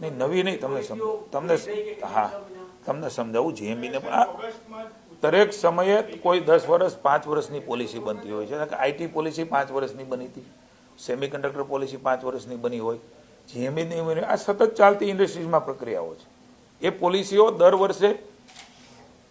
નહીં નવી નહીં, તમને સમજાવું. જીએમબીને પણ દરેક સમયે કોઈ 10 વર્ષ 5 વર્ષની પોલિસી બનતી હોય છે. આઈટી પોલિસી 5 વર્ષની બની હતી, સેમિકન્ડક્ટર પોલિસી 5 વર્ષની બની હોય, જીએમબીની બની. આ સતત ચાલતી ઇન્ડસ્ટ્રીઝમાં પ્રક્રિયાઓ છે. એ પોલિસીઓ દર વર્ષે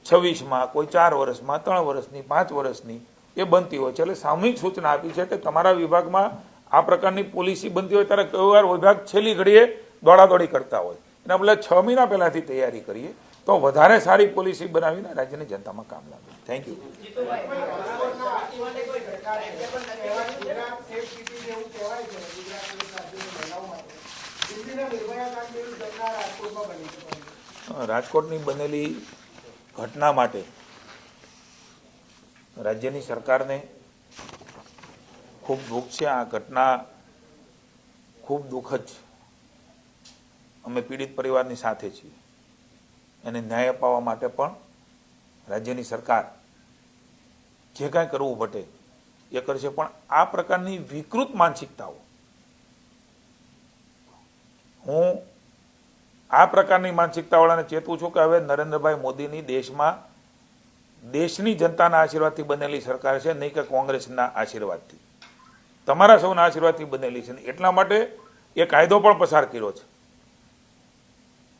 26માં, કોઈ 4 વર્ષમાં, 3 વર્ષની, 5 વર્ષની એ બનતી હોય છે. એટલે સામૂહિક સૂચના આપી છે કે તમારા વિભાગમાં આ પ્રકારની પોલિસી બનતી હોય ત્યારે કઈ વાર વિભાગ છેલ્લી ઘડીએ દોડાદોડી કરતા હોય, એના બદલે 6 મહિના પહેલાથી તૈયારી કરીએ તો વધારે સારી પોલિસી બનાવીને રાજ્યની જનતામાં કામ લાગે. Thank you. રાજકોટની બનેલી ઘટના માટે રાજ્યની સરકારને ખૂબ દુઃખ છે. આ ઘટના ખૂબ દુઃખદ છે. અમે પીડિત પરિવારની સાથે છીએ. એને ન્યાય અપાવવા માટે પણ રાજ્યની સરકાર જે કાંઈ કરવું પડે એ કરશે. પણ આ પ્રકારની વિકૃત માનસિકતાઓ, હું આ પ્રકારની માનસિકતાવાળાને ચેતવું છું કે હવે નરેન્દ્રભાઈ મોદીની દેશની જનતાના આશીર્વાદથી બનેલી સરકાર છે, નહીં કે કોંગ્રેસના આશીર્વાદથી. તમારા સૌના આશીર્વાદથી બનેલી છે. એટલા માટે એ કાયદો પણ પસાર કર્યો છે.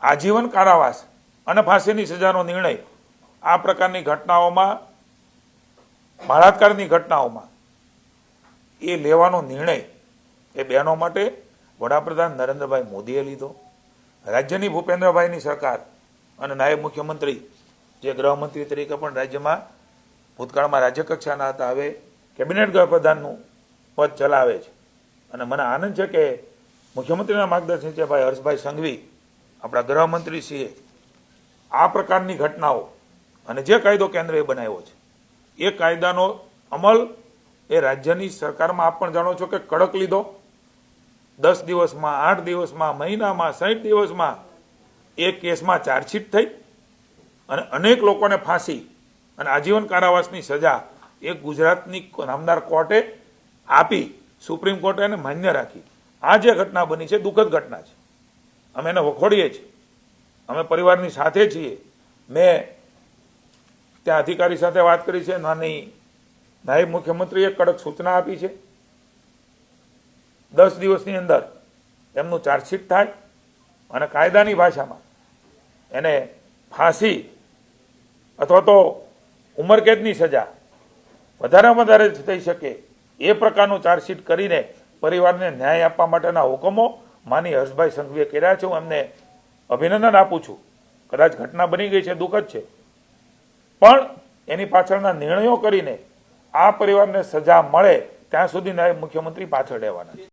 આજીવન કારાવાસ અને ફાંસીની સજાનો નિર્ણય આ પ્રકારની ઘટનાઓમાં, બળાત્કારની ઘટનાઓમાં એ લેવાનો નિર્ણય એ બહેનો માટે વડાપ્રધાન નરેન્દ્રભાઈ મોદીએ લીધો. રાજ્યની ભૂપેન્દ્રભાઈની સરકાર અને નાયબ મુખ્યમંત્રી જે ગૃહમંત્રી તરીકે પણ રાજ્યમાં ભૂતકાળમાં રાજ્યકક્ષાના હતા, હવે કેબિનેટ ગૃહપ્રધાનનું પદ ચલાવે છે. અને મને આનંદ છે કે મુખ્યમંત્રીના માર્ગદર્શન છે ભાઈ હર્ષભાઈ સંઘવી, આપણા ગૃહમંત્રીશ્રીએ આ પ્રકારની ઘટનાઓ અને જે કાયદો કેન્દ્રએ બનાવ્યો છે એ કાયદાનો અમલ એ રાજ્યની સરકારમાં આપ પણ જાણો છો કે કડક લીધો. 10 દિવસમાં, 8 દિવસમાં, મહિનામાં, 60 દિવસમાં એ કેસમાં ચાર્જશીટ થઈ અને અનેક લોકોને ફાંસી અને આજીવન કારાવાસની સજા એ ગુજરાતની નામદાર કોર્ટે આપી, સુપ્રીમ કોર્ટે એને માન્ય રાખી. આ જે ઘટના બની છે દુઃખદ ઘટના છે. અમે એને વખોડીએ છીએ. અમે પરિવારની સાથે છીએ. મેં ત્યાં અધિકારી સાથે વાત કરી છે. નાયબ મુખ્યમંત્રીએ કડક સૂચના આપી છે 10 દિવસની અંદર એમનું ચાર્જશીટ થાય અને કાયદાની ભાષામાં એને ફાંસી અથવા તો ઉંમરકેદની સજા વધારેમાં વધારે થઈ શકે એ પ્રકારનું ચાર્જશીટ કરીને પરિવારને ન્યાય આપવા માટેના હુકમો માની હર્ષભાઈ સંઘવીએ કર્યા છે. હું એમને અભિનંદન આપું છું. કદાચ ઘટના બની ગઈ છે, દુઃખદ છે, પણ એની પાછળના નિર્ણયો કરીને આ પરિવારને સજા મળે ત્યાં સુધી નાયબ મુખ્યમંત્રી પાછળ રહેવાના છે.